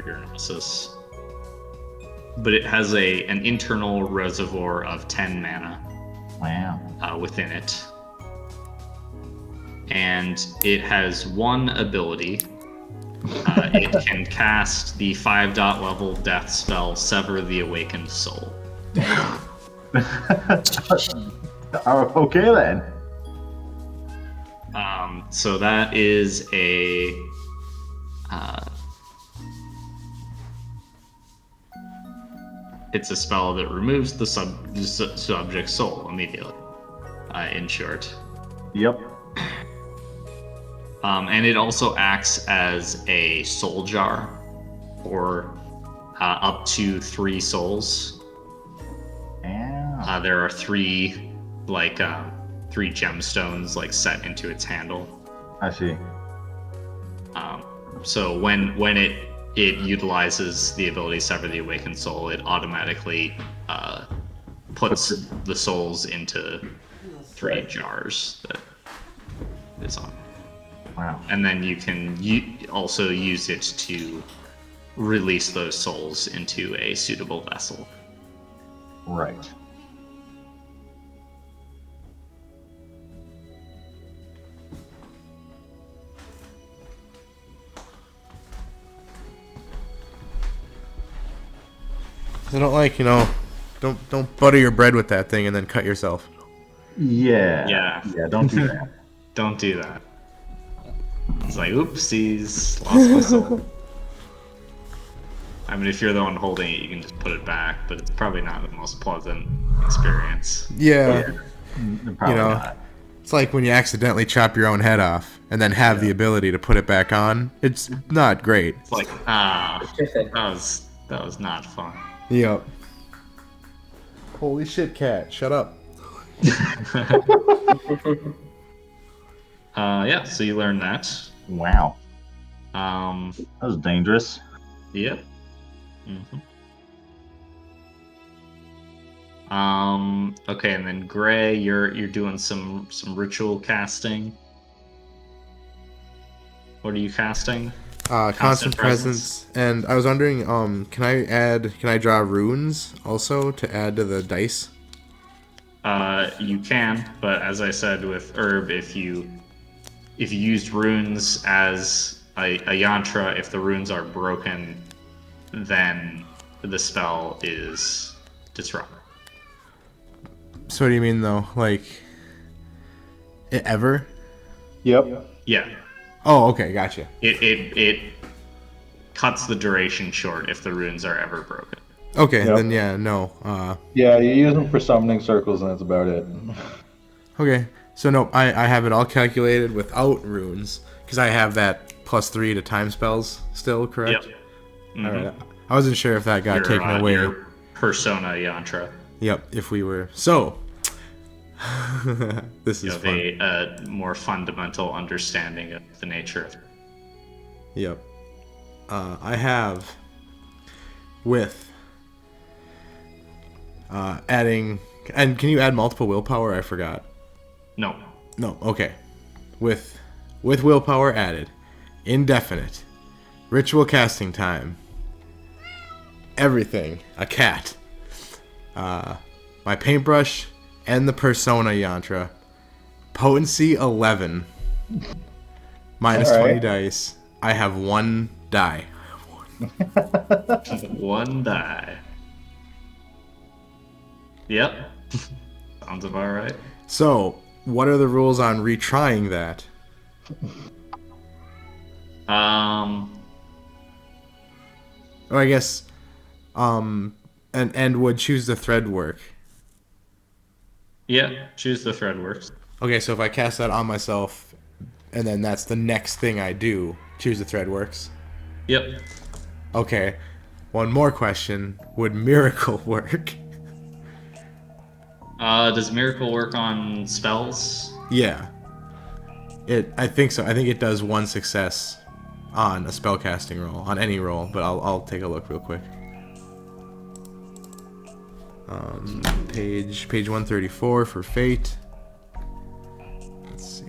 trigger nemesis. But it has an internal reservoir of 10 mana. Wow. Within it. And it has one ability. It can cast the 5-dot level death spell, Sever the Awakened Soul. Okay then. So that is a it's a spell that removes the subject's soul immediately. In short. Yep. And it also acts as a soul jar for up to 3 souls. Yeah. There are 3 3 gemstones set into its handle. I see. So when it utilizes the ability Sever the Awakened Soul, it automatically puts the souls into 3 jars that it's on. Wow. And then you can also use it to release those souls into a suitable vessel. Right. I don't don't butter your bread with that thing and then cut yourself. Yeah. Yeah. Yeah, don't do that. Don't do that. It's like, oopsies, lost my soul. I mean, if you're the one holding it, you can just put it back, but it's probably not the most pleasant experience. Yeah. Probably not. It's like when you accidentally chop your own head off and then have the ability to put it back on. It's not great. It's like, that was not fun. Yep. Holy shit, cat. Shut up. Yeah, so you learn that. Wow. Um, That was dangerous. Yep. Okay, and then Gray, you're doing some ritual casting. What are you casting? Constant presence. And I was wondering, can I draw runes also to add to the dice? You can, but as I said with Herb, if you used runes as a yantra, if the runes are broken, then the spell is disrupted. So what do you mean though? Like, ever? Yep. Yeah. Oh, okay, gotcha. It cuts the duration short if the runes are ever broken. Okay, Yep. then yeah, no. Yeah, you use them for summoning circles, and that's about it. Okay, so no, I have it all calculated without runes because I have that +3 to time spells still, correct? Yep. All right. I wasn't sure if that got taken away. Your persona yantra. Yep, if we were so. This is You fun. have a more fundamental understanding of the nature of it. Yep. I have with adding, and can you add multiple willpower? I forgot. No. No. Okay. With willpower added, indefinite, ritual casting time, everything, a cat, my paintbrush, and the persona yantra, potency 11, minus All 20 right. dice. I have 1 die. 1 die. Yep. Sounds about right. So, what are the rules on retrying that? Or I guess, and would choose the thread work. Yeah, choose the thread works. Okay, so if I cast that on myself, and then that's the next thing I do, choose the thread works. Yep. Okay, one more question: would miracle work? Does miracle work on spells? Yeah, I think so. I think it does 1 success on a spellcasting roll, on any roll. But I'll take a look real quick. Page 134 for Fate. Let's see.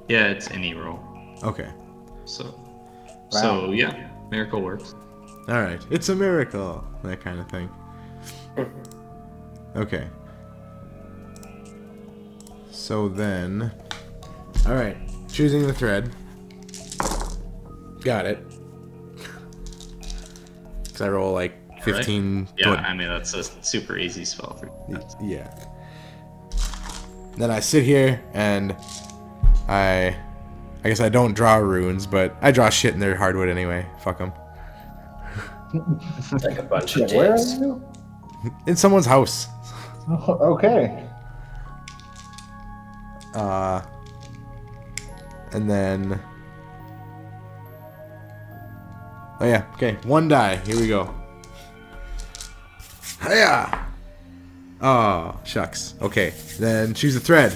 Yeah, it's any roll. Okay. So yeah, miracle works. All right. It's a miracle. That kind of thing. Okay. So then, all right. Choosing the thread. Got it. Because I roll like 15. Right? Yeah, I mean that's a super easy spell for you. Yeah. Then I sit here and I guess I don't draw runes, but I draw shit in their hardwood anyway. Fuck them. Like a bunch of Where are dicks. you? In someone's house. Okay. And then... Oh yeah, okay. 1 die. Here we go. Hiya! Oh, shucks. Okay, then choose a thread.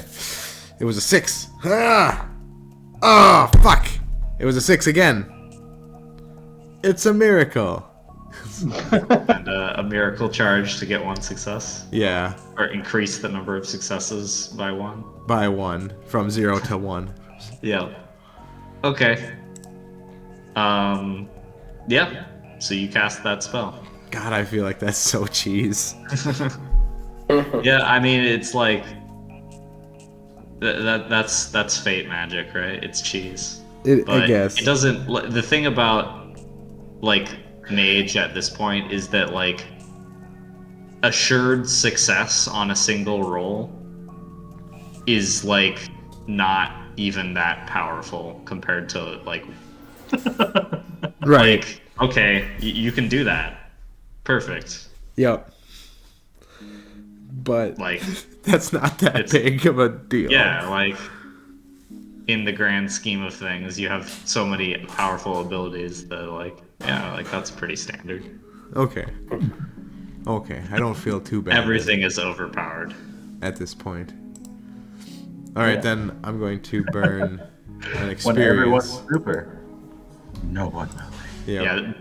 It was a 6. Ah! Oh, fuck! It was a 6 again. It's a miracle. And a miracle charge to get 1 success, Yeah, or increase the number of successes by 1. by 1. From 0 to 1. Yeah. Okay. Yeah. So you cast that spell. God, I feel like that's so cheese. Yeah, I mean it's like that's fate magic, right? It's cheese. I But guess. it doesn't. The thing about like mage at this point is that like assured success on a single roll is like not even that powerful compared to like Right. like okay, you can do that. Perfect. Yep. But Like that's not that big of a deal. yeah, like in the grand scheme of things, you have so many powerful abilities that like yeah, like that's pretty standard. Okay. Okay, I don't feel too bad. Everything is overpowered. at this point. All right, then I'm going to burn an experience. When everyone's super, no one will. Yeah.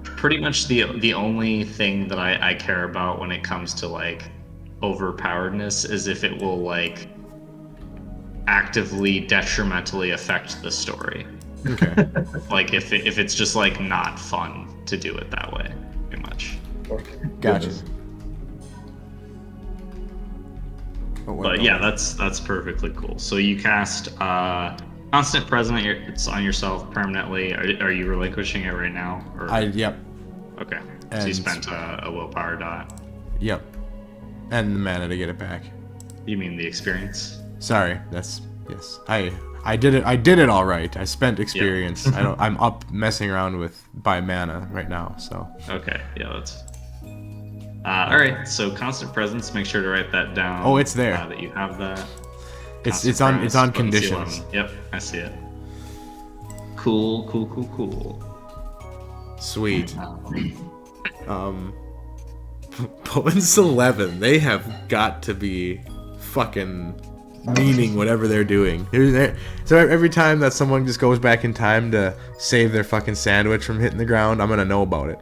Pretty much the only thing that I care about when it comes to like overpoweredness is if it will like actively detrimentally affect the story. Okay. Like if it's just like not fun to do it that way, pretty much. Gotcha. Oh, wait, But no. yeah, that's perfectly cool. So you cast constant present. It's on yourself permanently. Are you relinquishing it right now? Or? Yep. Okay. So you And- spent a willpower dot. Yep. And the mana to get it back. You mean the experience? Sorry, that's yes. I did it. I did it all right. I spent experience. I'm up messing around with by mana right now. So Okay. Yeah, that's. All right. So constant presence. Make sure to write that down. Oh, it's there. That you have that. it's Constant it's on presence, potency conditions. 11. Yep, I see it. Cool. Sweet. Potence 11. They have got to be fucking meaning whatever they're doing. So every time that someone just goes back in time to save their fucking sandwich from hitting the ground, I'm gonna know about it.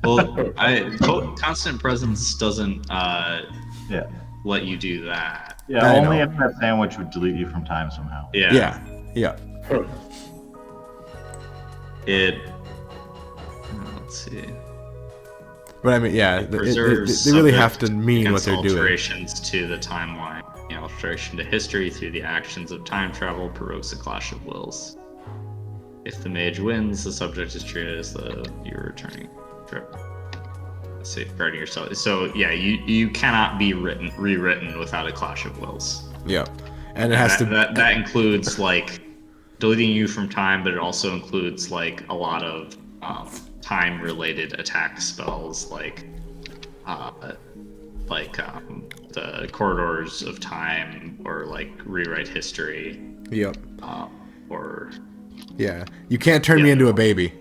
Well, constant presence doesn't Yeah. let you do that. Yeah, I only know. if that sandwich would delete you from time somehow. Yeah. Yeah. It. Let's see. But I mean, yeah, Preserves they really have subject to mean what against they're doing. alterations to the timeline. The alteration to history through the actions of time travel provokes a clash of wills. If the mage wins, the subject is treated as the you're returning trip. Safeguarding yourself. So yeah, you cannot be rewritten without a clash of wills. Yeah, and it has to. That includes like deleting you from time, but it also includes like a lot of time-related attack spells, like the corridors of time, or like rewrite history, Yep. or Yeah, you can't turn me into a baby.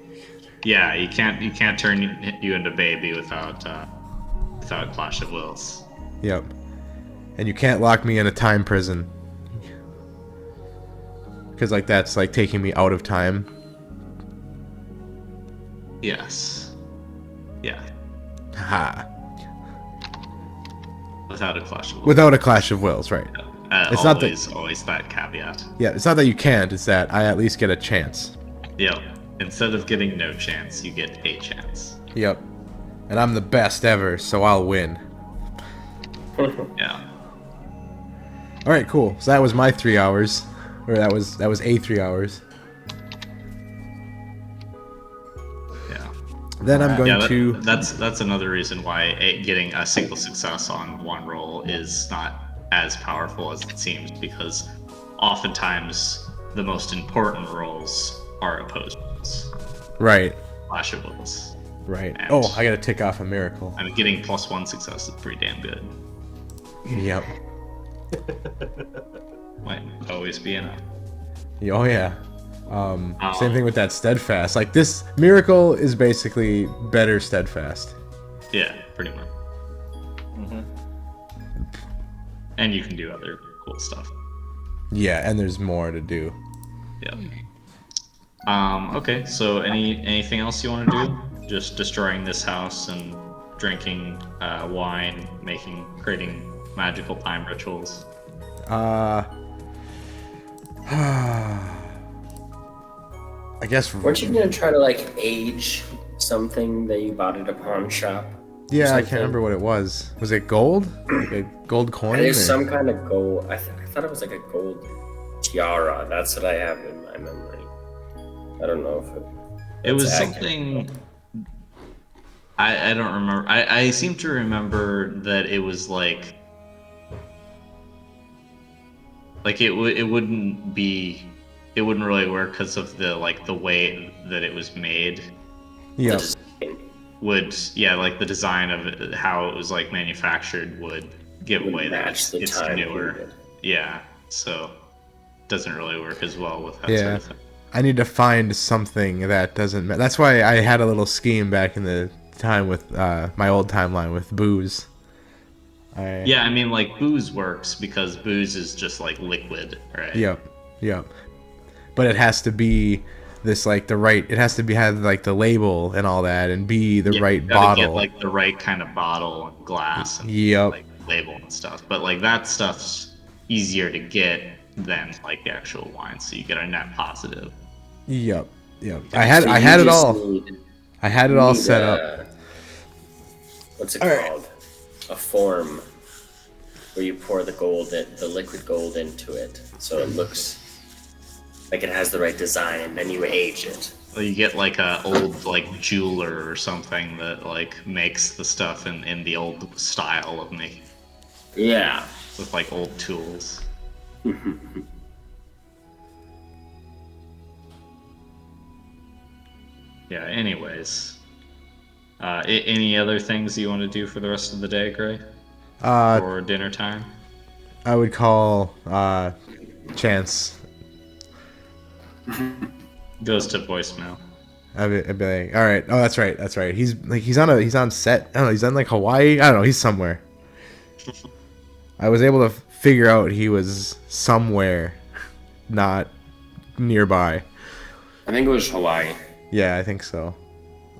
yeah, you can't turn you into baby without clash of wills. Yep. And you can't lock me in a time prison. Because like that's like taking me out of time. Yes. Yeah. Ha. Without a clash of wills. Without a clash of wills, right? It's not that- always that caveat. Yeah, it's not that you can't, it's that I at least get a chance. Yep. Instead of getting no chance, you get a chance. Yep. And I'm the best ever, so I'll win. Yeah. Alright, cool. So that was my 3 hours. Or that was a 3 hours. Yeah. Then I'm going Yeah, to... that's another reason why getting a single success on one roll is not as powerful as it seems, because oftentimes the most important rolls are opposed rolls, Right. flashables. Right. And- Oh, I gotta tick off a miracle. I mean, getting +1 success is pretty damn good. Yep. Might always be enough. Oh yeah. Same thing with that steadfast. Like this miracle is basically better steadfast. Yeah, pretty much. And you can do other cool stuff. Yeah, and there's more to do. Yeah. Okay, so anything else you want to do? Just destroying this house and drinking wine, creating magical time rituals. I guess. Weren't you gonna try to like age something that you bought at a pawn shop? Yeah, I something? can't remember what it was. Was it gold? Like a gold coin? There's or- some kind of gold. I thought it was like a gold tiara. That's what I have in my memory. I don't know if It was accurate. something. I don't remember. I seem to remember that it was like it wouldn't really work because of the way that it was made. Yeah. Like the design of it, how it was like manufactured would give away that match the it's time newer. period. Yeah, so it doesn't really work as well with that Yeah. sort of thing. I need to find something that doesn't. That's why I had a little scheme back in the time with my old timeline with booze. Yeah, I mean, like, booze works because booze is just like liquid, right? Yep. But it has to be this like the right. It has to be have like the label and all that, and be the Yeah, right you gotta bottle. Get, like, the right kind of bottle and glass and Yep. like label and stuff. But like that stuff's easier to get than like the actual wine, so you get a net positive. Yep. So I had you it just all. need- I had it you all need, set up. What's it All right. called? A form where you pour the liquid gold into it, so it looks like it has the right design, and then you age it. Well, you get like a old like jeweler or something that like makes the stuff in the old style of making Yeah. with like old tools. Yeah. Anyways, any other things you want to do for the rest of the day, Gray, or dinner time? I would call Chance. Goes to voicemail. I'd be like, all right. Oh, that's right. He's on set. I don't know. He's on like Hawaii. I don't know. He's somewhere. I was able to figure out he was somewhere, not nearby. I think it was Hawaii. Yeah, I think so.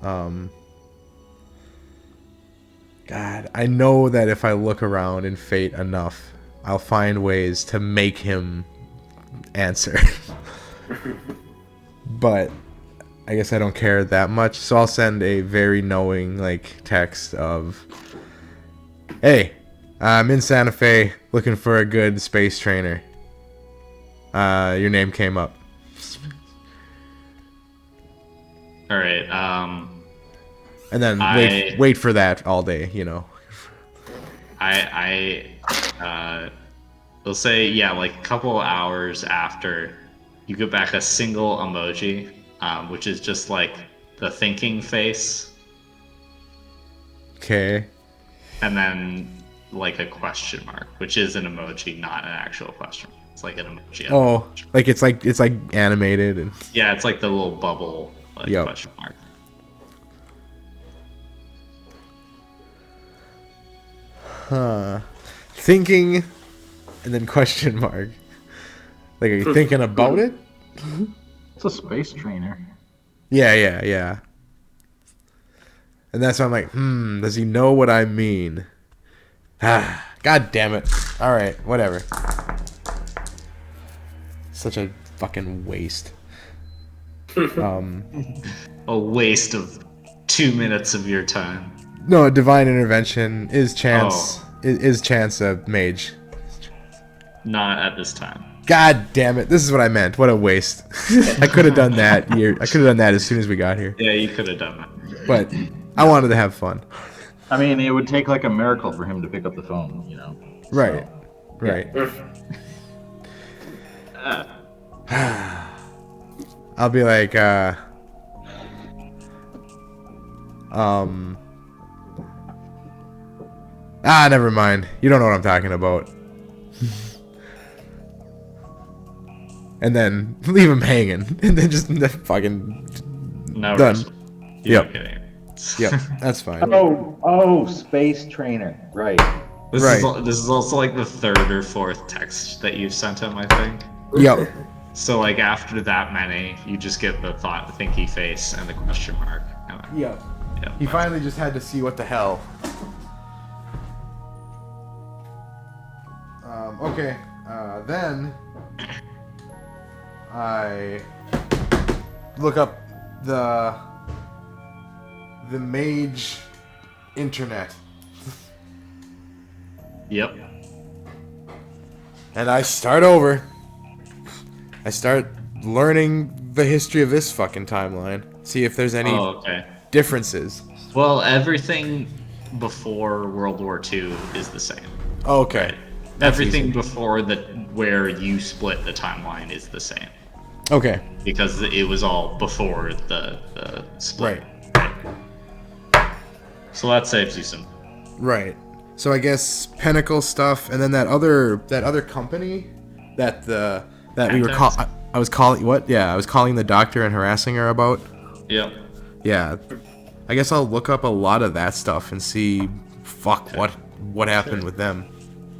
God, I know that if I look around in Fate enough, I'll find ways to make him answer. But I guess I don't care that much, so I'll send a very knowing like text of, "Hey, I'm in Santa Fe looking for a good space trainer. Your name came up." All right. And then wait for that all day, you know. We'll say, yeah, like a couple hours after, you get back a single emoji, which is just like the thinking face, Okay. and then like a question mark, which is an emoji, not an actual question. It's like an emoji. Oh, like it's like animated and Yeah, it's like the little bubble like Yep. question mark. thinking, and then question mark. Like, are you thinking about it? It's a space trainer. Yeah. And that's why I'm like, does he know what I mean? God damn it. Alright, whatever. Such a fucking waste. A waste of 2 minutes of your time. No, divine intervention is chance. Is chance a mage? Not at this time. God damn it! This is what I meant. What a waste. I could have done that. I could have done that as soon as we got here. Yeah, you could have done that. But I wanted to have fun. I mean, it would take like a miracle for him to pick up the phone, you know. Right. Right. I'll be like, never mind. You don't know what I'm talking about. And then leave him hanging, and then just fucking No, done. You're Yep. kidding. Yep, that's fine. Oh, space trainer. Right. This Right. this is also like the third or fourth text that you've sent him, I think. Yep. So like after that many, you just get the thinky face and the question mark. And then- Yep. yeah, He finally just had to see what the hell. Okay. Then I look up the mage internet, Yep. and I start over. I start learning the history of this fucking timeline. See if there's any Oh, okay. differences. Well, everything before World War II is the same. Okay. Everything before where you split the timeline is the same Okay. because it was all before the split. Right. So that saves you some. Right. So I guess Pinnacle stuff, and then that other company that we were Pentex? I was calling what? Yeah, I was calling the doctor and harassing her about. Yep. Yeah. I guess I'll look up a lot of that stuff and see what happened with them.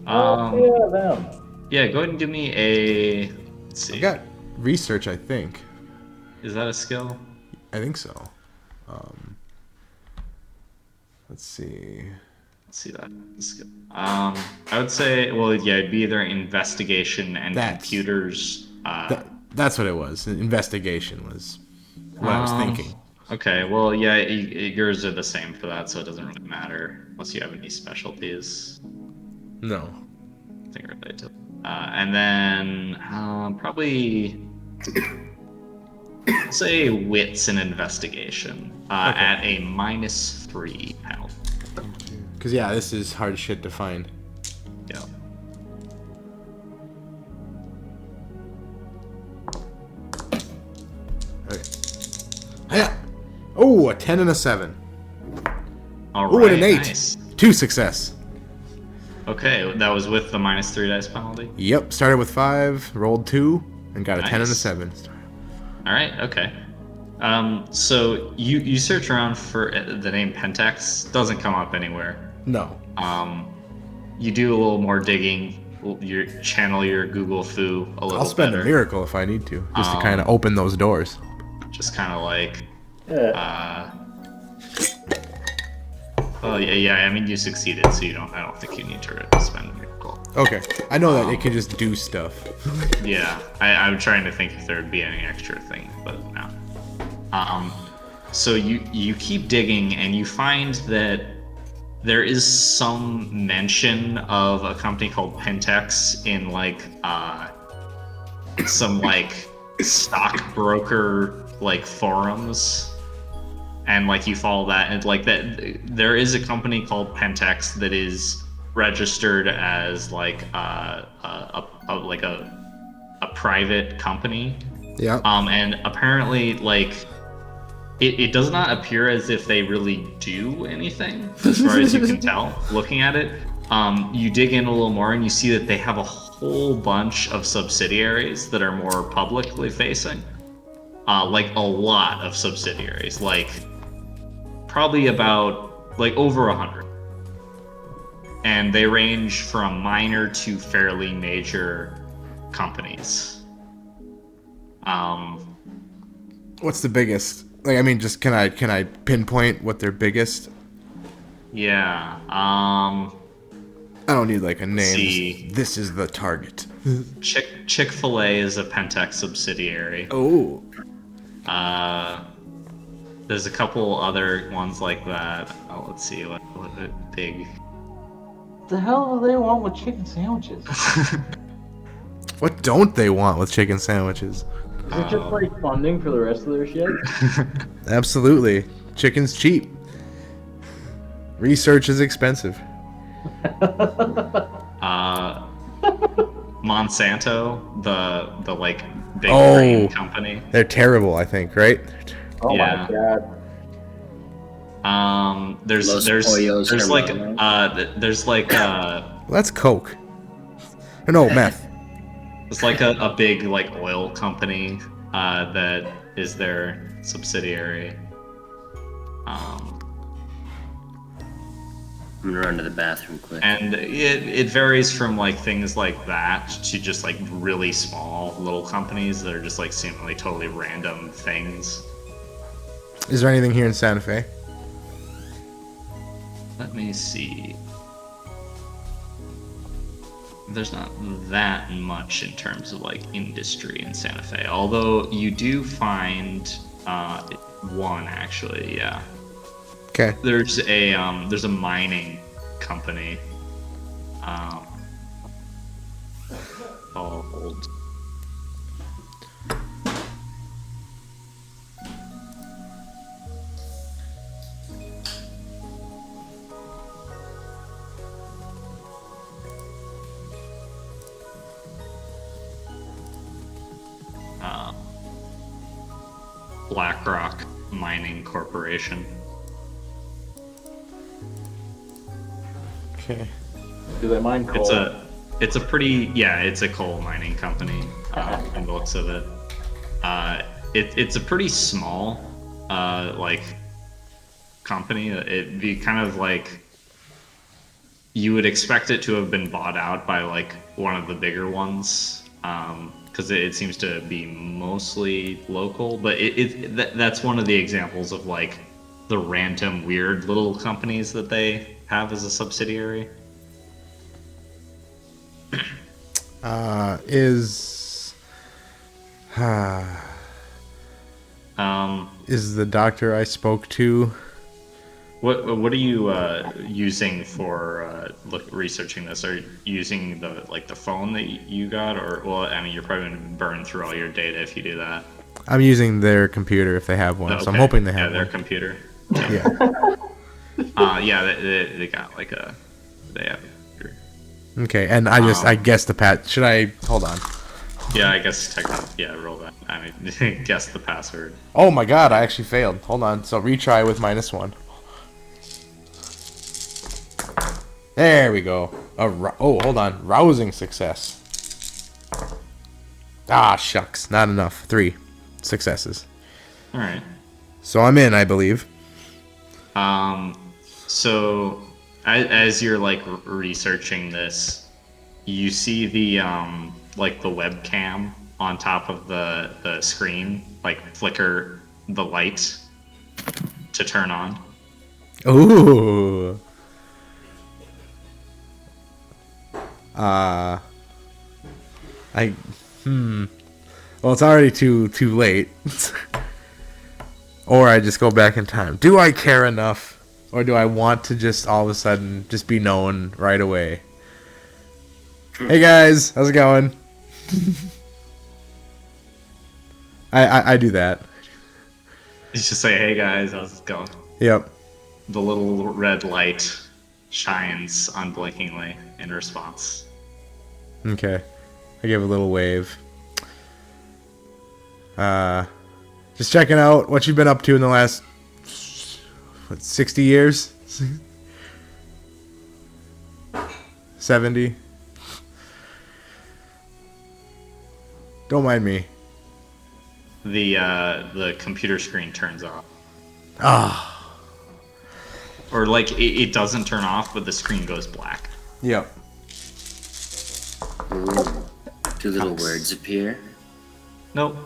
Yeah, them. Yeah. Go ahead and give me a. Let's see. I got research, I think. Is that a skill? I think so. Let's see. Let's see that skill. I would say, well, yeah, it'd be either investigation and That's- computers. That's what it was. Investigation was what I was thinking. Okay, well, yeah, yours are the same for that, so it doesn't really matter unless you have any specialties. No. I think related to. And then probably say wits and investigation at a -3 penalty. Because yeah, this is hard shit to find. Yeah. Okay. Hiya! Oh, a 10 and a 7. All Oh, right. and an 8. Nice. 2 success. Okay, that was with the -3 dice penalty. Yep, started with 5, rolled 2, and got a 10 and a Nice. 7. All right. Okay. So you search around for the name Pentex. Doesn't come up anywhere. No. You do a little more digging. You channel your Google foo a little I'll spend better. a miracle if I need to, just to kind of open those doors. Just kind of like. Yeah. Oh yeah. I mean, you succeeded, so I don't think you need to spend a miracle. Okay, I know that it can just do stuff. Yeah, I'm trying to think if there would be any extra thing, but no. So you keep digging and you find that there is some mention of a company called Pentex in like some like stockbroker like forums, and like you follow that and like that there is a company called Pentex that is registered as like a private company. Yeah. And apparently like it does not appear as if they really do anything as far as you can tell looking at it. You dig in a little more and you see that they have a whole bunch of subsidiaries that are more publicly facing. Like a lot of subsidiaries, like probably about like over 100. And they range from minor to fairly major companies. What's the biggest? Like, I mean, just can I pinpoint what their biggest? Yeah. I don't need like a name. See. This is the target. Chick-fil-A is a Pentex subsidiary. Oh. There's a couple other ones like that. Oh, let's see what big. What the hell do they want with chicken sandwiches? What don't they want with chicken sandwiches? Is it just like funding for the rest of their shit? Absolutely. Chicken's cheap. Research is expensive. Monsanto, the like big Oh. grain company. They're terrible, I think, right? Oh Yeah. my god. There's Los there's Pollos there's like Hermanos. there's like Well, that's Coke. No, meth. it's like a big like oil company that is their subsidiary. I'm gonna run to the bathroom quick. And it varies from like things like that to just like really small little companies that are just like seemingly totally random things. Is there anything here in Santa Fe? Let me see. There's not that much in terms of like industry in Santa Fe, although you do find one actually, yeah. Okay. There's a mining company called BlackRock Mining Corporation. Okay. Do they mind coal? It's a pretty, yeah, it's a coal mining company from the looks of it. It's a pretty small like company. It'd be kind of like you would expect it to have been bought out by like one of the bigger ones, because it seems to be mostly local. But that's one of the examples of like the random weird little companies that they have as a subsidiary. Is the doctor I spoke to? What are you using for researching this? Are you using the phone that you got, or well, I mean, you're probably gonna burn through all your data if you do that. I'm using their computer if they have one, so I'm Okay. hoping they have their one. computer. Yeah. Yeah, they got like they have. Okay, and I guess the should I hold on? Yeah, I guess technically, yeah, roll that. I mean, guess the password. Oh my god, I actually failed. Hold on. So retry with -1. There we go. Oh, hold on. Rousing success. Ah, shucks. Not enough. 3 successes. All right. So I'm in, I believe. So as you're like researching this, you see the like the webcam on top of the screen like flicker the light to turn on. Ooh. Well, it's already too late. Or I just go back in time. Do I care enough? Or do I want to just all of a sudden just be known right away? Hey guys, how's it going? I do that. You just say, "Hey guys, how's it going?" Yep. The little red light shines unblinkingly in response. Okay. I give a little wave. Just checking out what you've been up to in the last 60 years? 70? Don't mind me. The computer screen turns off. Ah. Or like it doesn't turn off, but the screen goes black. Yep. Ooh. 2 little words appear. Nope.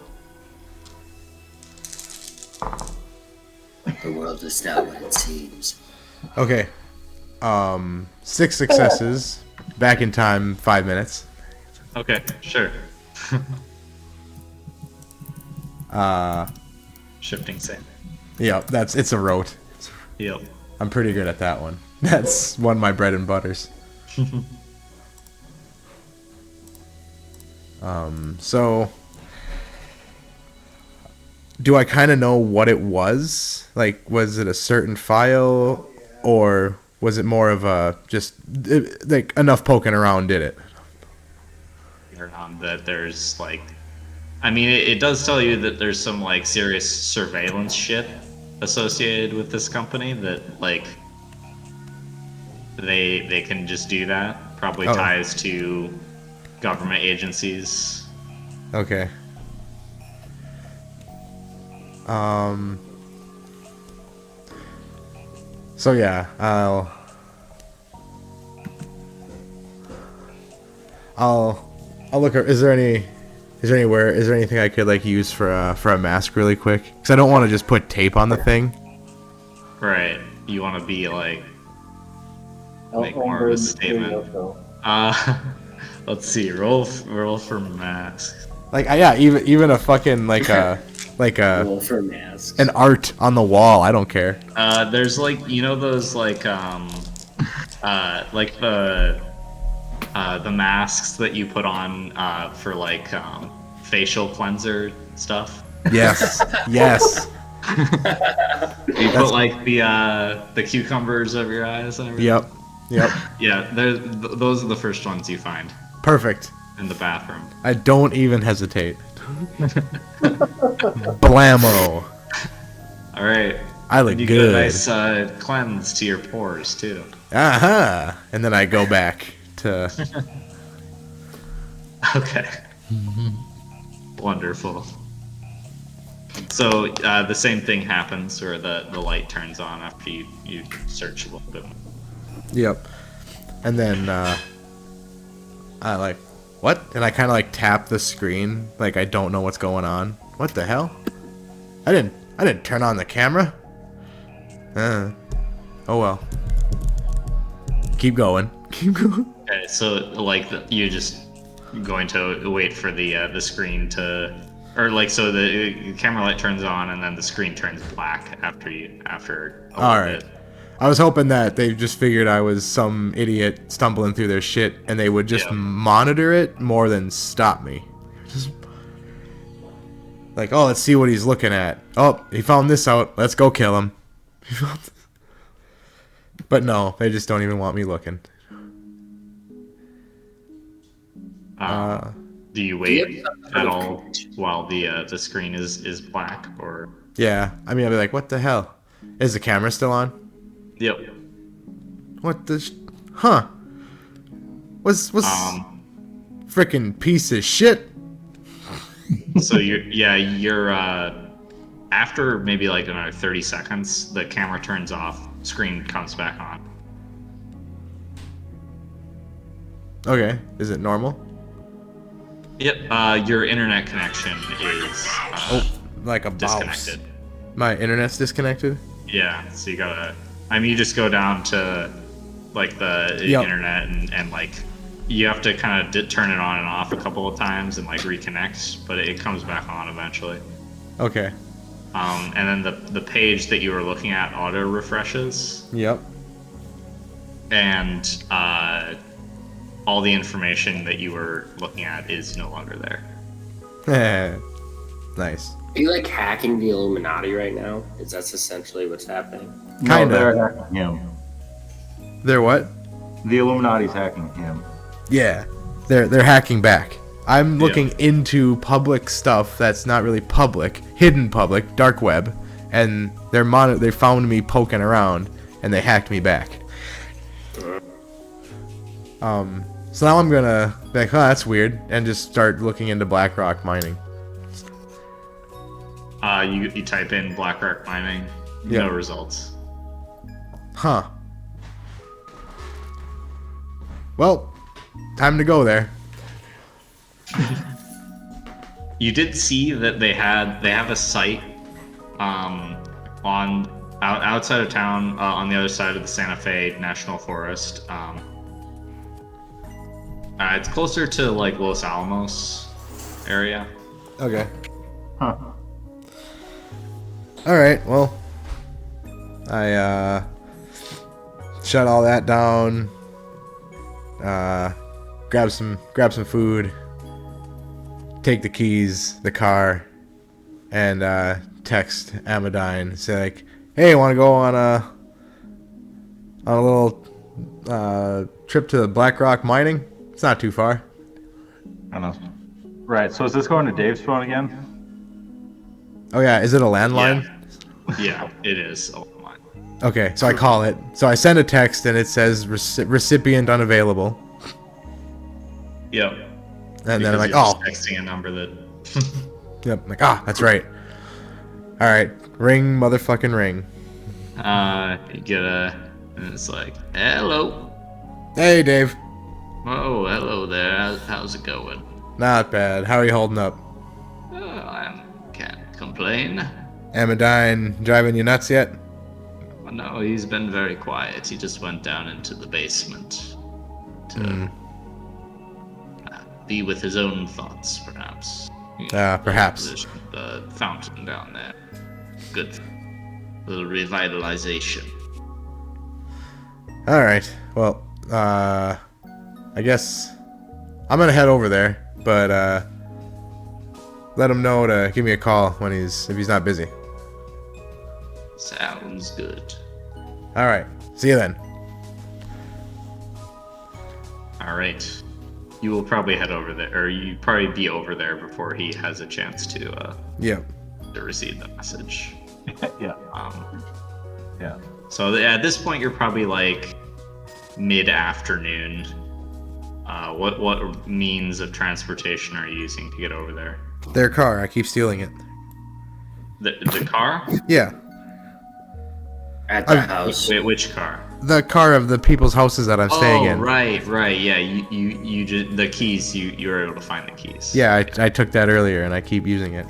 The world is not what it seems. Okay. 6 successes. back in time 5 minutes. Okay, sure. Shifting sand. Yep, it's a rote. Yep. I'm pretty good at that one. That's one of my bread and butters. So do I kind of know what it was? Like, was it a certain file, or was it more of a just like enough poking around did it? That there's like, I mean, it does tell you that there's some like serious surveillance shit associated with this company that like they can just do that. Probably Oh. ties to government agencies. Okay. So yeah, I'll look. Is there anything I could like use for a mask really quick? Because I don't want to just put tape on the thing. Right. You want to be like make Elfman more of a Bird statement. Mysterio show. Let's see. Roll for mask. Like yeah, even a fucking like a Roll for masks. an art on the wall. I don't care. There's like those like the masks that you put on for like facial cleanser stuff. Yes, yes. You put like the cucumbers over your eyes and everything. Yep. Yeah, those are the first ones you find Perfect. in the bathroom. I don't even hesitate. Blammo. All right. I look You good. get a nice cleanse to your pores too. Aha! And then I go back to. Okay. Wonderful. So the same thing happens, where the light turns on after you search a little bit. Yep. And then I like, what? And I kind of like tap the screen, like I don't know what's going on. What the hell? I didn't turn on the camera. Oh well. Keep going. Keep going. Okay, so like you're just going to wait for the screen to, or like so the camera light turns on and then the screen turns black after a All little right. bit. I was hoping that they just figured I was some idiot stumbling through their shit and they would just Yeah. monitor it more than stop me. Just like, oh, let's see what he's looking at. Oh, he found this out. Let's go kill him. But no, they just don't even want me looking. Do you wait at all while the screen is black or? Yeah, I mean, I'll be like, what the hell? Is the camera still on? Yep. What the? Huh? What's frickin' piece of shit? So you're after maybe like another 30 seconds, the camera turns off, screen comes back on. Okay, is it normal? Yep. Your internet connection is Like a mouse. disconnected. My internet's disconnected. Yeah. So you gotta. I mean, you just go down to like the Yep. internet and like you have to kind of turn it on and off a couple of times and like reconnect, but it comes back on eventually. Okay. And then the page that you were looking at auto refreshes, Yep. and all the information that you were looking at is no longer there. Nice. Are you like hacking the Illuminati right now? Is that's essentially what's happening? Kinda. No, they're hacking him. They're what? The Illuminati's hacking him. Yeah. They're hacking back. I'm looking into public stuff that's not really public, hidden public, dark web, and they found me poking around and they hacked me back. So now I'm gonna be like, oh, that's weird, and just start looking into BlackRock mining. You type in BlackRock mining, Yeah. no results. Huh. Well, time to go there. You did see that they have a site outside of town on the other side of the Santa Fe National Forest. It's closer to like Los Alamos area. Okay. Huh. All right. Well, I shut all that down. Grab some food. Take the keys, the car, and text Amadine. Say like, "Hey, want to go on a little trip to Black Rock mining? It's not too far." I don't know. Right. So is this going to Dave's phone again? Oh yeah, is it a landline? Yeah, it is. Oh my. Okay, so I call it. So I send a text and it says recipient unavailable. Yep. And then I'm like, Because oh, you're just texting a number that. yep. I'm like, that's right. All right, ring, motherfucking ring. You get and it's like, hello. Hey, Dave. Oh, hello there. How's it going? Not bad. How are you holding up? I can't complain. Amadine driving you nuts yet? No, he's been very quiet. He just went down into the basement to be with his own thoughts, perhaps. Perhaps. The fountain down there. Good. Little revitalization. All right. Well, I guess I'm gonna head over there, but let him know to give me a call if he's not busy. Sounds good. All right. See you then. All right. You will probably head over there, or you probably be over there before he has a chance to Yep. receive the message. Yeah. Yeah. So at this point, you're probably like mid-afternoon. What means of transportation are you using to get over there? Their car. I keep stealing it. The car? Yeah. At the house. Wait, which car? The car of the people's houses that I'm staying in. Right. Yeah, you just the keys. You were able to find the keys. Yeah, I took that earlier and I keep using it.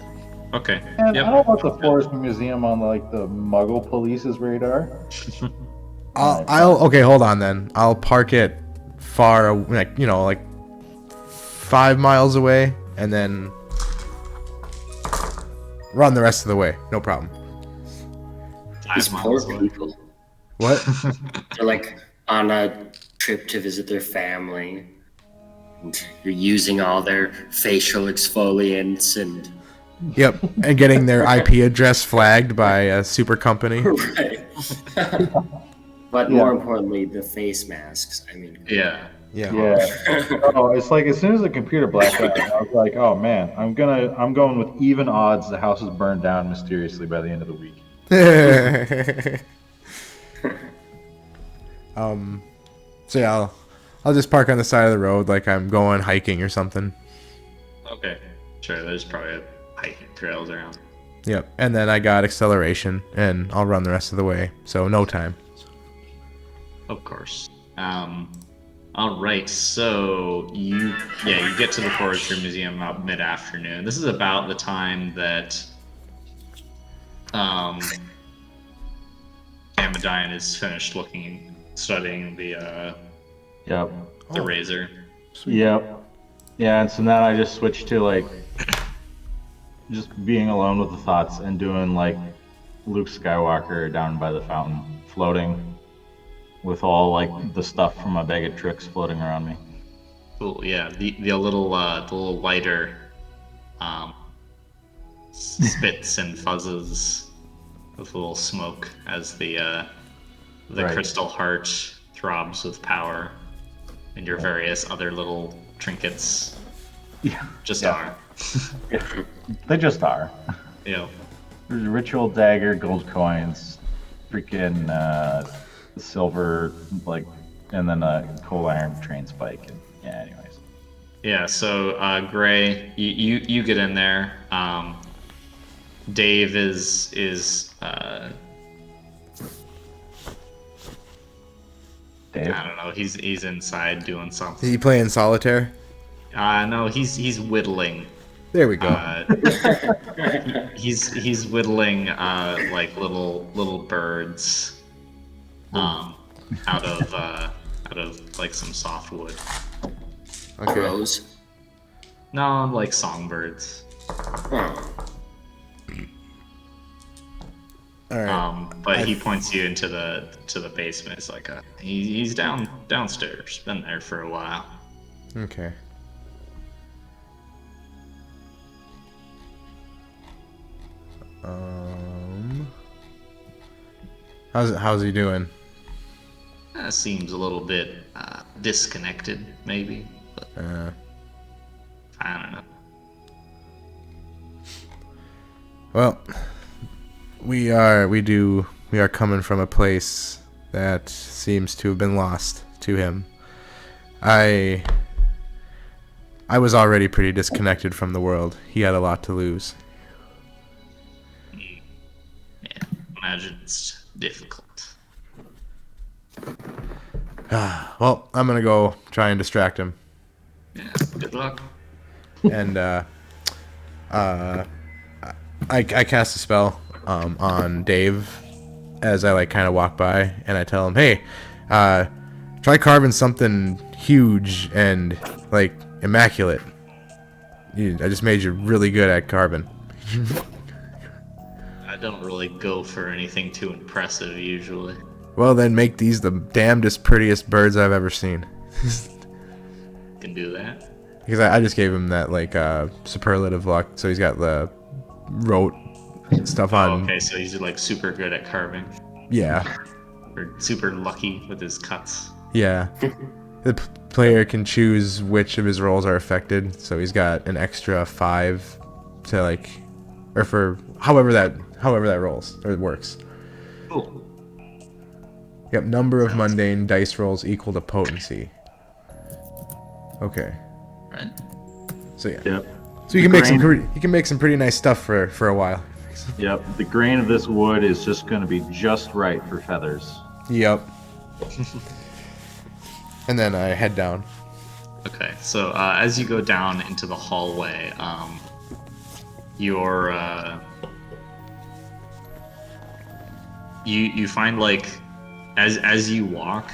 Okay. And Yep. I don't want the Forest Museum on like the Muggle Police's radar. Okay, hold on then. I'll park it far, like 5 miles away, and then run the rest of the way. No problem. These 5 poor miles away. people. What? They're like on a trip to visit their family. And you're using all their facial exfoliants and Yep, and getting their IP address flagged by a super company. right. But more importantly, the face masks. I mean, Yeah. Yeah. Yeah. Oh, it's like as soon as the computer blacked out, I was like, "Oh man, I'm going with even odds. The house is burned down mysteriously by the end of the week." So yeah, I'll just park on the side of the road like I'm going hiking or something. Okay. Sure. There's probably hiking trails around. Yep, and then I got acceleration, and I'll run the rest of the way. So no time. Of course. All right. So you get to the Forestry Museum about mid-afternoon. This is about the time that Amadine is finished studying the Yep. razor. Yep. Yeah, and so now I just switched to like just being alone with the thoughts and doing like Luke Skywalker down by the fountain, floating with all like the stuff from my bag of tricks floating around me. Cool. Yeah. The little lighter spits and fuzzes with a little smoke as the Right. crystal heart throbs with power, and your various other little trinkets Yeah. just Yeah. are. They just are. Yeah. There's a ritual dagger, gold coins, freaking silver, like, and then a coal iron train spike. And, yeah, anyways. Yeah. So Gray, you get in there. Dave is Dave? I don't know. He's inside doing Is something. he playing solitaire? No, he's whittling. There we go. He's whittling like little birds out of like some softwood. Okay. Crows. No, like songbirds. Oh. All right. But he points you into the basement. It's like he's downstairs. Been there for a while. Okay. How's he doing? Seems a little bit disconnected, maybe. But I don't know. Well, we are coming from a place that seems to have been lost to him. I was already pretty disconnected from the world. He had a lot to lose. Yeah, imagine it's difficult. Well, I'm gonna go try and distract him. Yeah, good luck. And I cast a spell on Dave as I like kind of walk by, and I tell him, "Hey, try carving something huge and like immaculate. I just made you really good at carving." I don't really go for anything too impressive usually. Well, then make these the damnedest prettiest birds I've ever seen. Can do that. Because I just gave him that like superlative luck, so he's got the rote stuff on. Okay, so he's like super good at carving, Yeah, or super lucky with his cuts. yeah. The player can choose which of his rolls are affected, so he's got an extra 5 to like, or for however that rolls or works. Cool. Yep, number of mundane dice rolls equal to potency. Okay, Right. so yeah, Yep. so you can make some pretty nice stuff for a while. Yep. The grain of this wood is just going to be just right for feathers. Yep. And then I head down. Okay, so as you go down into the hallway, you find like as you walk,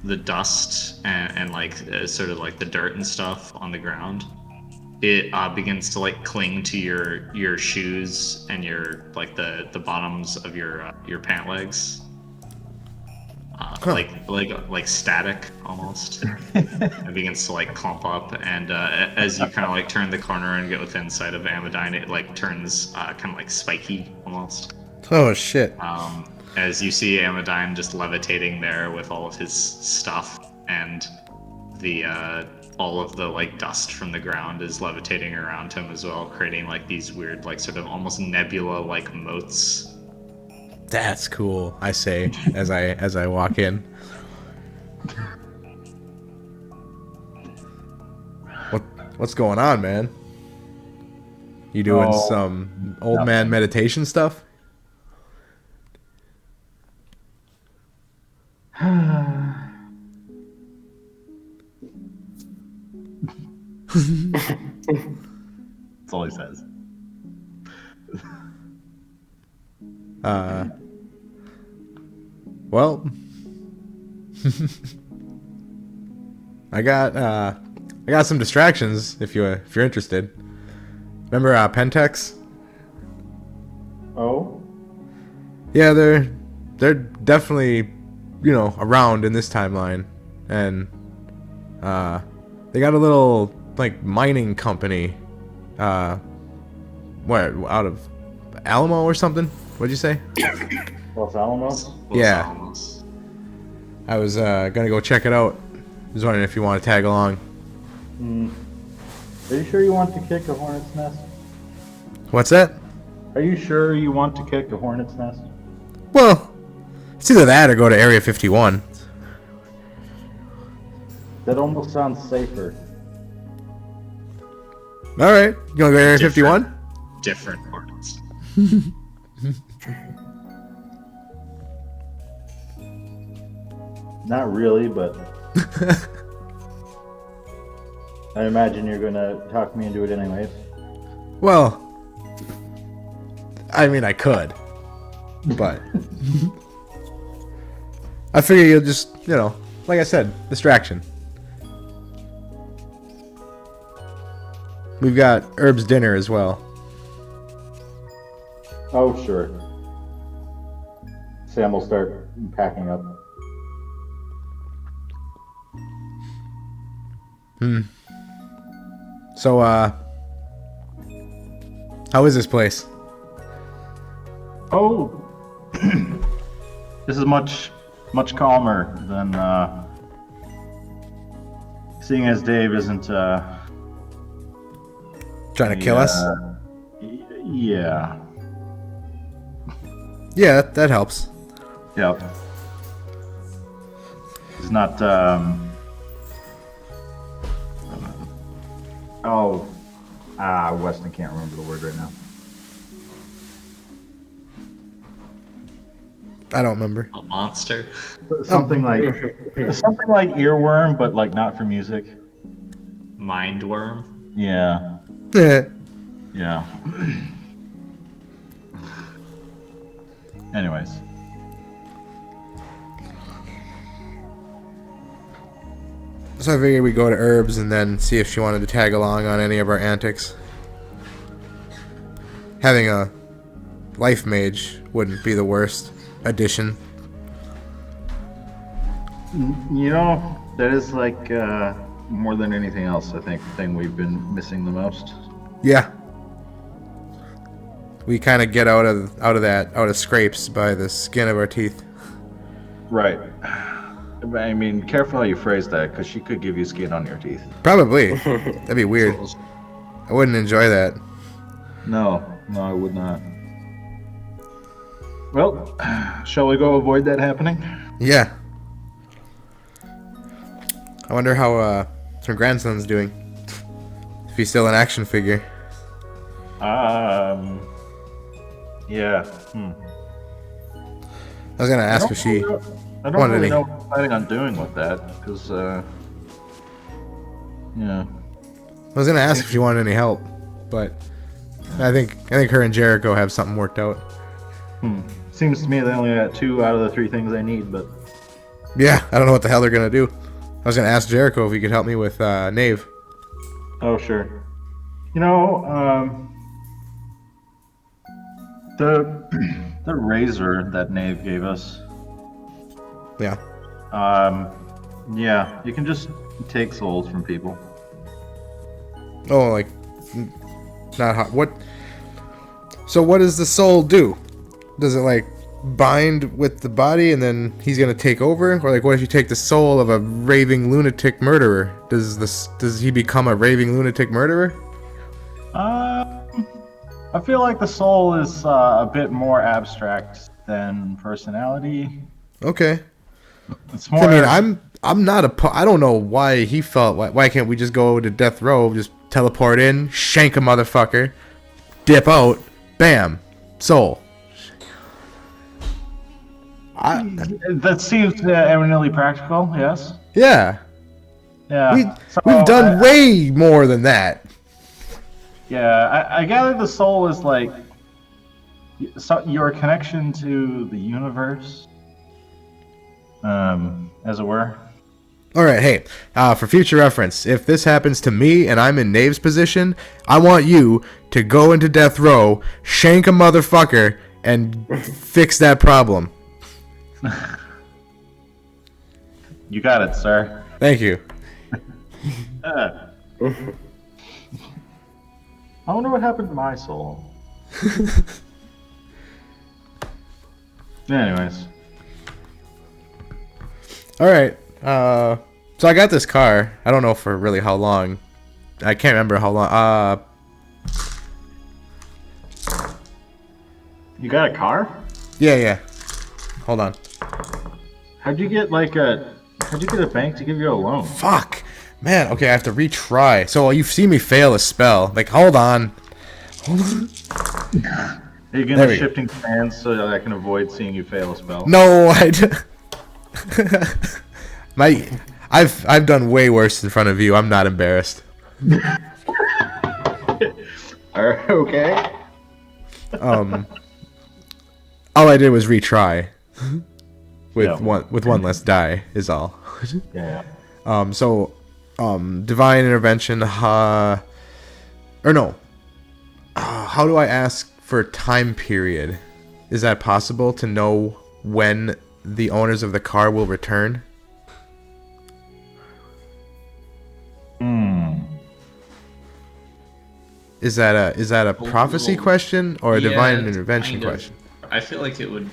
the dust and like sort of like the dirt and stuff on the ground, it begins to like cling to your shoes and your like the bottoms of your pant legs. Like static almost. It begins to like clump up, and as you kind of like turn the corner and get within sight of Amadine, it like turns kind of like spiky almost. Oh shit. As you see Amadine just levitating there with all of his stuff, and the all of the like dust from the ground is levitating around him as well, creating like these weird like sort of almost nebula like motes. That's cool, I say as I walk in. What's going on, man? You doing some old man meditation stuff? That's all he says. Well, I got some distractions if you're interested. Remember Pentex? Oh? Yeah, they're definitely, around in this timeline, and they got a little like mining company, out of Alamo or something? What'd you say? Los Alamos? Yeah. Alamos. I was gonna go check it out. I was wondering if you want to tag along. Are you sure you want to kick a hornet's nest? What's that? Are you sure you want to kick a hornet's nest? Well, it's either that or go to Area 51. That almost sounds safer. All right, you wanna go to Area 51? Different hornets. Not really, but I imagine you're gonna talk me into it anyways. Well, I mean, I could, but I figure you'll just, like I said, distraction. We've got Herb's dinner as well. Oh, sure. Sam will start packing up. So, how is this place? Oh, this is much calmer than seeing as Dave isn't Trying to kill us? Yeah. Yeah, that helps. Yep. He's not Weston can't remember the word right now. I don't remember. A monster. Something like earworm, but like not for music. Mindworm. Yeah. Yeah. Yeah. Anyways. So I figured we'd go to Herb's and then see if she wanted to tag along on any of our antics. Having a life mage wouldn't be the worst addition. You know, that is like more than anything else, I think, the thing we've been missing the most. Yeah. We kind of get out of scrapes by the skin of our teeth. Right. I mean, careful how you phrase that, because she could give you skin on your teeth. Probably. That'd be weird. I wouldn't enjoy that. No, I would not. Well, shall we go avoid that happening? Yeah. I wonder how her grandson's doing. If he's still an action figure. Yeah. I was gonna ask if she. I don't wanted really any. know what I'm planning on doing with that, because, yeah. I was gonna ask if she wanted any help, but I think her and Jericho have something worked out. Seems to me they only got 2 out of the 3 things I need, but Yeah, I don't know what the hell they're gonna do. I was gonna ask Jericho if he could help me with Knave. oh sure. You know, the razor that Nave gave us. Yeah. Yeah, you can just take souls from people. Oh, like not hot. What? So what does the soul do? Does it like bind with the body and then he's gonna take over, or like what if you take the soul of a raving lunatic murderer? Does he become a raving lunatic murderer? I feel like the soul is a bit more abstract than personality. Okay. It's more. I mean, I'm not I don't know why he felt. Why can't we just go to death row, just teleport in, shank a motherfucker, dip out, bam, soul. That seems eminently practical. Yes. Yeah. Yeah. We've done way more than that. Yeah, I gather the soul is like your connection to the universe, as it were. All right, hey, for future reference, if this happens to me and I'm in Knave's position, I want you to go into death row, shank a motherfucker, and fix that problem. You got it, sir. Thank you. I wonder what happened to my soul. Anyways. All right, so I got this car. I don't know for really how long. I can't remember how long. You got a car? Yeah. Hold on. How'd you get a bank to give you a loan? Fuck. Man, okay, I have to retry. So you see me fail a spell. Like, hold on. Are you There gonna we go. shifting sands so that I can avoid seeing you fail a spell? No, I've done way worse in front of you. I'm not embarrassed. Okay. All I did was retry. with one less die is all. Yeah. So divine intervention. Or no. How do I ask for time period? Is that possible to know when the owners of the car will return? Is that a prophecy question or a divine intervention kind of. question? I feel like it would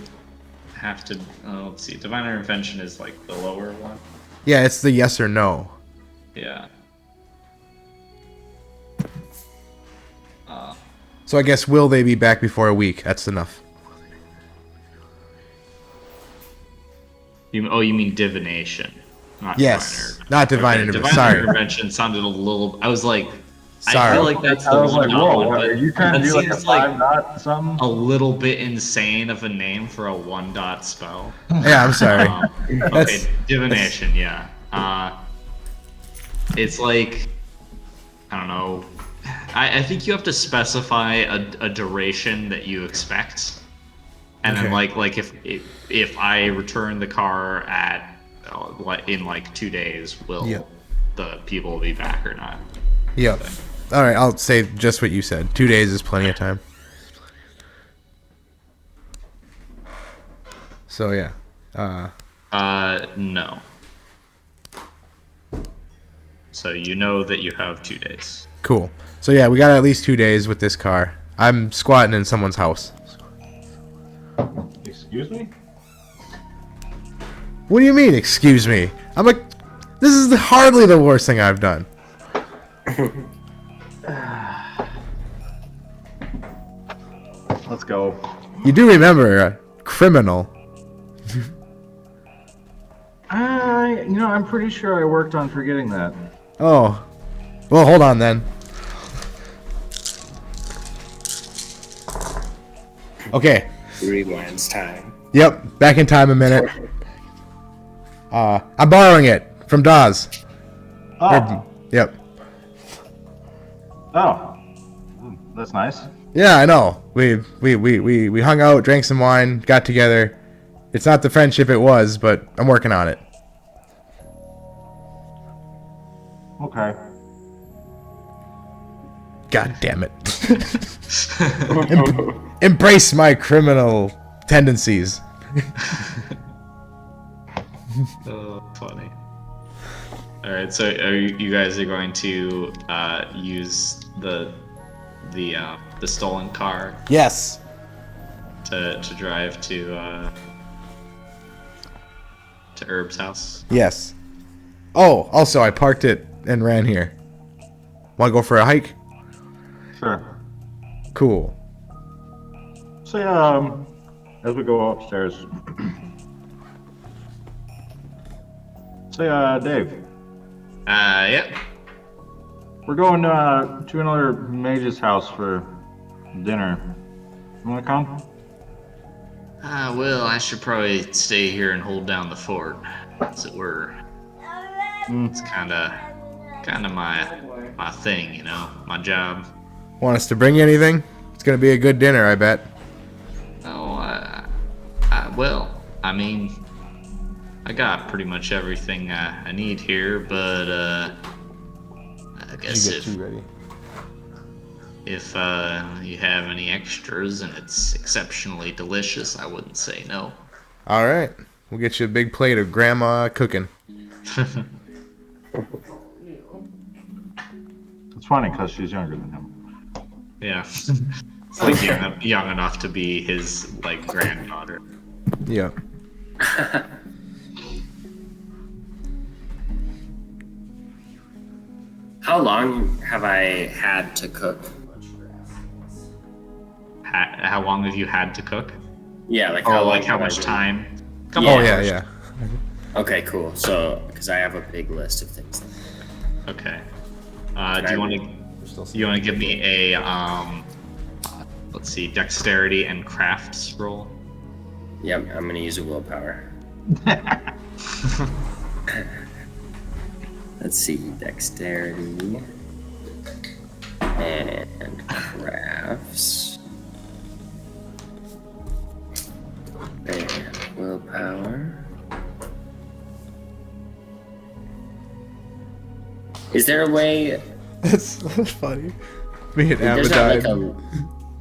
have to. Let's see. Divine intervention is like the lower one. Yeah, it's the yes or no. Yeah. So I guess will they be back before a week? That's enough. You mean divination? Not Yes, divine not divine intervention. intervention. Divine Sorry. intervention sounded a little. I was like, I Sorry. feel like that's the I was one. like, whoa, one, what, but are you trying to that do like a seems like 5 something? a little bit insane of a name for a 1 spell. Yeah, I'm sorry. Okay, divination, yeah. It's like, I don't know. I think you have to specify a duration that you expect, and then Okay. like if I return the car at in like 2 days, will Yep. the people be back or not? Yep. All right, I'll say just what you said. 2 days is plenty of time. So yeah. No. So you know that you have 2 days. Cool. So yeah, we got at least 2 days with this car. I'm squatting in someone's house. Excuse me? What do you mean? Excuse me. I'm like, this is hardly the worst thing I've done. Let's go. You do remember a criminal? I'm pretty sure I worked on forgetting that. Oh. Well, hold on then. Okay. Rewind's time. Yep. Back in time a minute. I'm borrowing it from Dawes. Oh. Yep. Oh. That's nice. Yeah, I know. We hung out, drank some wine, got together. It's not the friendship it was, but I'm working on it. Okay. God damn it. Embrace my criminal tendencies. Oh, funny. All right, so you guys are going to use the stolen car Yes. to drive to Herb's house. Yes. Oh, also I parked it and ran here. Want to go for a hike? Sure. Cool. So, as we go upstairs. Say, Dave, Yep. we're going to another mage's house for dinner. You wanna come? Well, I should probably stay here and hold down the fort, as it were. It's kind of my thing, you know, my job. Want us to bring you anything? It's gonna be a good dinner, I bet. Oh, well, I mean, I got pretty much everything I need here, but I guess ready? if you have any extras and it's exceptionally delicious, I wouldn't say no. All right. We'll get you a big plate of grandma cooking. It's funny because she's younger than him. Yeah, it's like young enough to be his like granddaughter. Yeah. How long have I had to cook? How long have you had to cook? Yeah, like Oh, how like long how have I much been- time? Oh yeah, yeah. Okay, cool. So, because I have a big list of things. Okay. Do you want to give me a let's see, dexterity and crafts roll? Yep, I'm gonna use a willpower. Let's see, dexterity and crafts and willpower. Is there a way? That's funny. Me and There's not Amadine. like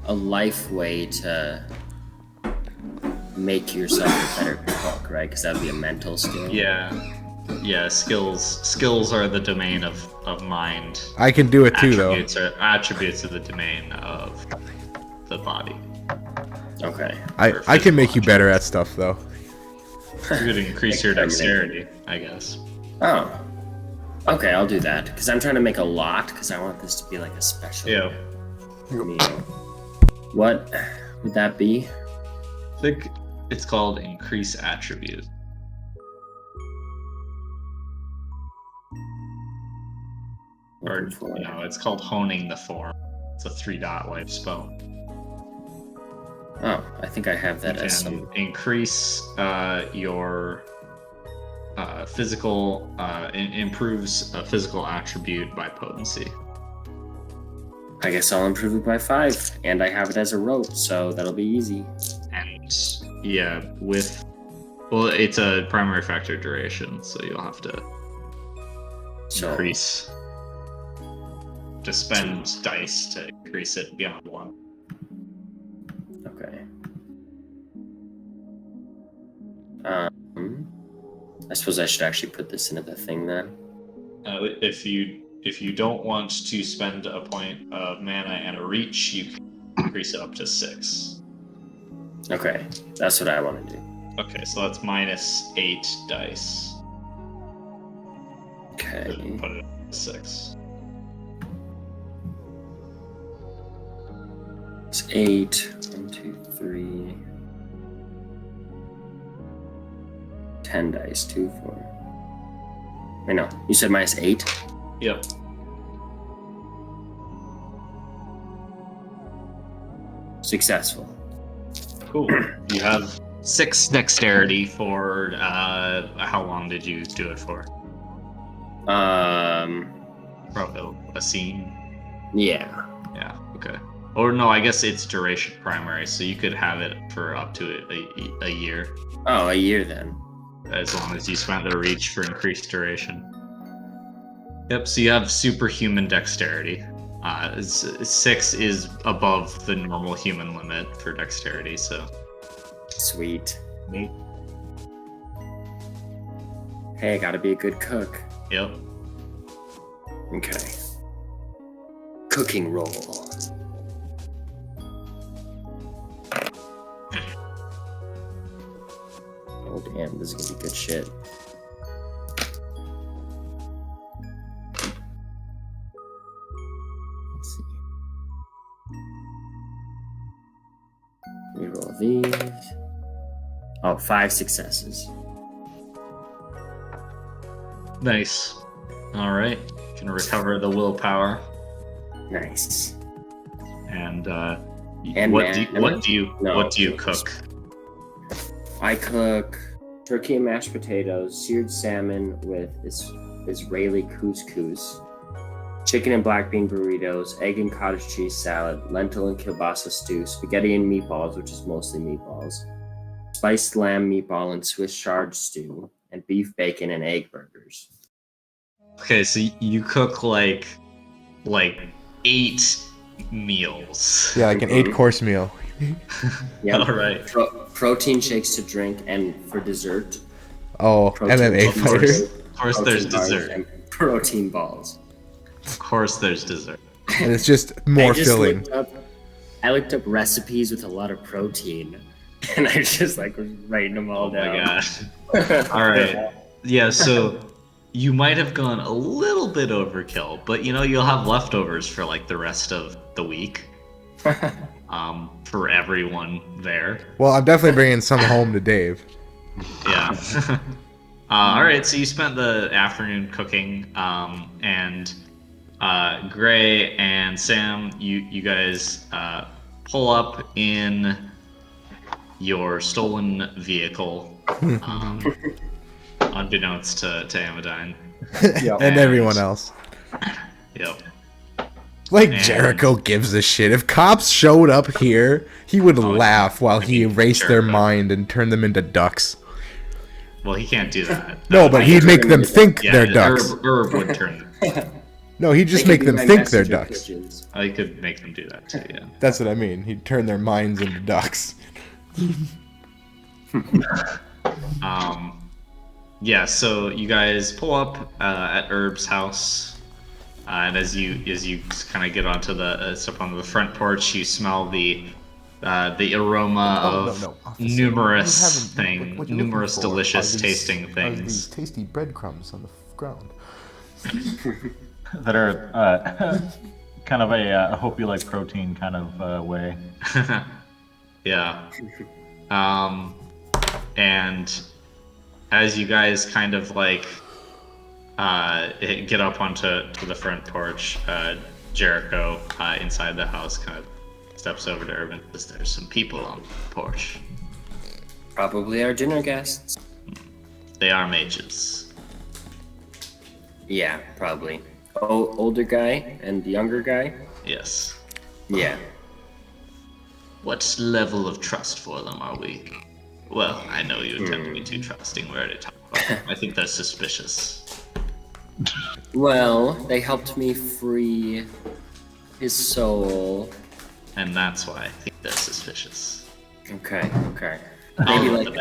a life way to make yourself a better cook, right? Because that would be a mental skill. Yeah, skills are the domain of mind. I can do it too, though. Attributes are the domain of the body. Okay. I can make you better at stuff, though. You could increase your dexterity, I guess. Oh. Okay, I'll do that. Because I'm trying to make a lot, because I want this to be like a special meal. What would that be? I think it's called increase attribute. Or, it's called honing the form. It's a 3-dot life spell. Oh, I think I have that You as can some. increase your physical, improves a physical attribute by potency. I guess I'll improve it by 5, and I have it as a rope, so that'll be easy. And yeah, it's a primary factor duration, so you'll have to increase. To spend dice to increase it beyond 1. Okay. I suppose I should actually put this into the thing then. If you don't want to spend a point of mana and a reach, you can increase it up to 6. Okay, that's what I want to do. Okay, so that's minus 8 dice. Okay. Put it at 6. It's 8. 1, 2, 3. 10 dice. 2, 4. Wait, no. You said minus 8? Yep. Successful. Cool. You have 6 dexterity for how long did you do it for? Probably a scene. Yeah. Yeah. Okay. Or no, I guess it's duration primary, so you could have it for up to a year, Oh, a year then. as long as you spent the reach for increased duration. Yep. So you have superhuman dexterity. 6 is above the normal human limit for dexterity, so. Sweet. Hey, I gotta be a good cook. Yep. Okay. Cooking roll. Oh damn, this is gonna be good shit. Let's see. Reroll these. Oh, 5 successes. Nice. All right. Can recover the willpower. Nice. And And what man- do you cook? I cook turkey and mashed potatoes, seared salmon with Israeli couscous, chicken and black bean burritos, egg and cottage cheese salad, lentil and kielbasa stew, spaghetti and meatballs, which is mostly meatballs, spiced lamb meatball and Swiss chard stew, and beef bacon and egg burgers. Okay, so you cook like 8 meals. Yeah, like an 8-course meal. Yeah. All right. Protein shakes to drink, and for dessert, Oh, MMA Of fighter. course, of course there's protein bars dessert. and protein balls. Of course there's dessert. And it's just more filling. I looked up recipes with a lot of protein, and I just was writing them all Oh down. my gosh. All right. Yeah, so you might have gone a little bit overkill, but you'll have leftovers for like the rest of the week. For everyone there. Well, I'm definitely bringing some home to Dave. Yeah. All right, so you spent the afternoon cooking, and Gray and Sam, you guys pull up in your stolen vehicle, unbeknownst to Amadine. Yep. And everyone else. Yep. Like And- Jericho gives a shit. If cops showed up here, he would laugh while he erased their Jericho. mind and turned them into ducks. Well, he can't do that. No, but he'd make them think Yeah, they're ducks. Herb would turn. No, he'd just They make could be them my think they're messenger ducks. pigeons. I could make them do that too. Yeah. That's what I mean. He'd turn their minds into ducks. Yeah. So you guys pull up at Herb's house, and as you kind of get onto the step onto the front porch, you smell the aroma of Officer. numerous What you're looking numerous for delicious are these- tasting are things. these tasty breadcrumbs on the ground. That are kind of a hope you like protein kind of way. Yeah. And as you guys kind of like get up onto the front porch, Jericho inside the house kind of steps over to Urban and says, "There's some people on the porch. Probably our dinner guests. They are mages." Yeah, probably. Oh, older guy and the younger guy? Yes. Yeah. What level of trust for them are we? Well, I know you tend to be too trusting. We already talked about them. I think they're suspicious. Well, they helped me free his soul. And that's why I think they're suspicious. Okay. Maybe like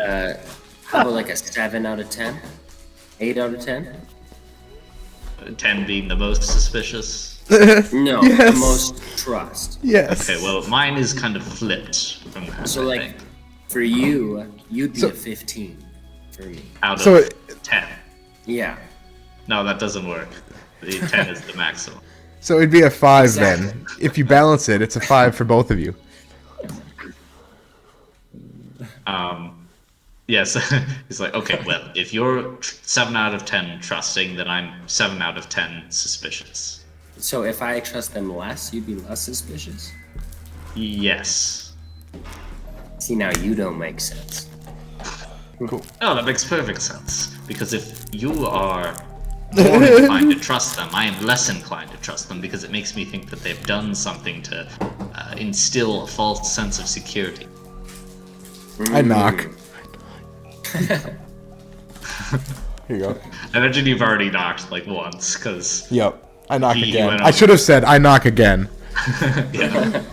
how about like a 7 out of 10? 8 out of 10? 10 being the most suspicious. No, Yes. the most trust. Yes. Okay, well, mine is kind of flipped from that. So I like, think. for you, you'd be So- a 15. For me. Out of So it- 10. Yeah. No, that doesn't work. The 10 is the maximum. So it'd be a 5 Exactly. then. If you balance it, it's a 5 for both of you. Yes, he's like, okay, well, if you're 7 out of 10 trusting, then I'm 7 out of 10 suspicious. So if I trust them less, you'd be less suspicious? Yes. See, now you don't make sense. No, that makes perfect sense. Because if you are more inclined to trust them, I am less inclined to trust them because it makes me think that they've done something to instill a false sense of security. I knock. Here you go. I imagine you've already knocked like once, because Yep. I knock He again. went I on. should have said I knock again. yeah.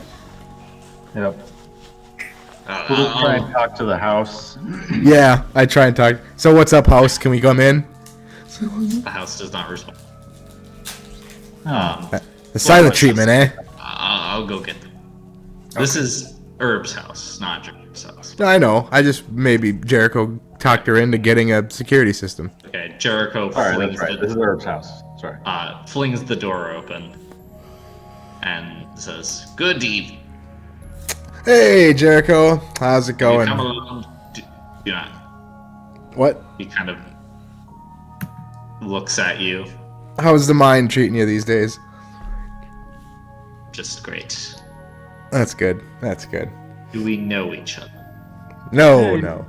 Yep. We'll I'll- try and talk to the house. Yeah, I try and talk. So what's up, house? Can we come in? the house does not respond. The silent treatment, eh? I'll go get them. This is Herb's house, not Jericho's house. I know. I just maybe Jericho talked her into getting a security system. Okay, Jericho Sorry, flings, that's right. This is Herb's house. Sorry. flings the door open and says, "Good evening. Hey, Jericho. How's it You going? come along. Do not." What? He kind of looks at you. How's the mind treating you these days? Just great. That's good. That's good. Do we know each other? No, Hey. no.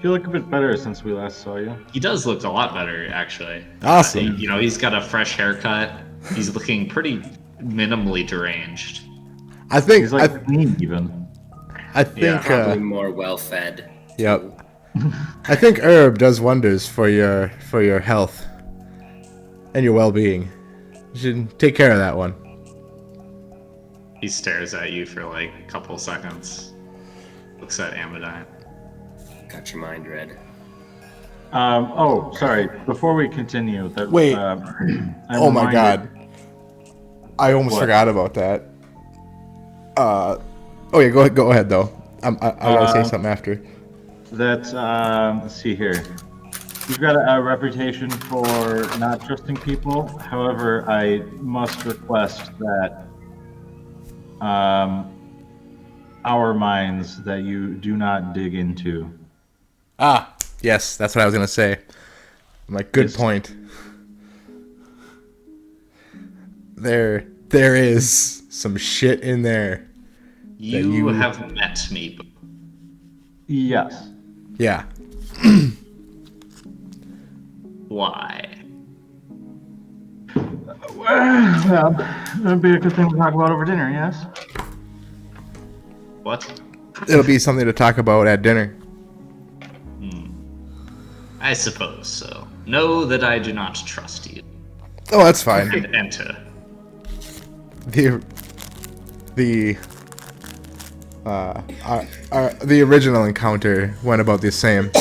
You look a bit better since we last saw you. He does look a lot better, actually. Awesome. You know, he's got a fresh haircut. He's looking pretty minimally deranged. I think. He's like me, even. I think. Yeah. Probably more well-fed. Yep. I think herb does wonders for your health and your well-being. You should take care of that one. He stares at you for like a couple seconds. Looks at Amadine. Got your mind read. Oh, sorry. Before we continue, that Wait. I'm Oh my reminded god. I almost What? forgot about that. Oh yeah, go ahead though. I gotta say something after. That let's see here. You've got a reputation for not trusting people. However, I must request that our minds that you do not dig into. Ah, yes, that's what I was gonna say. I'm like, good Yes. point. There is some shit in there. You have met me. Yes. Yeah. Why? Well, that'd be a good thing to talk about over dinner. Yes. What? It'll be something to talk about at dinner. I suppose so. Know that I do not trust you. Oh, that's fine. and enter. The original encounter went about the same.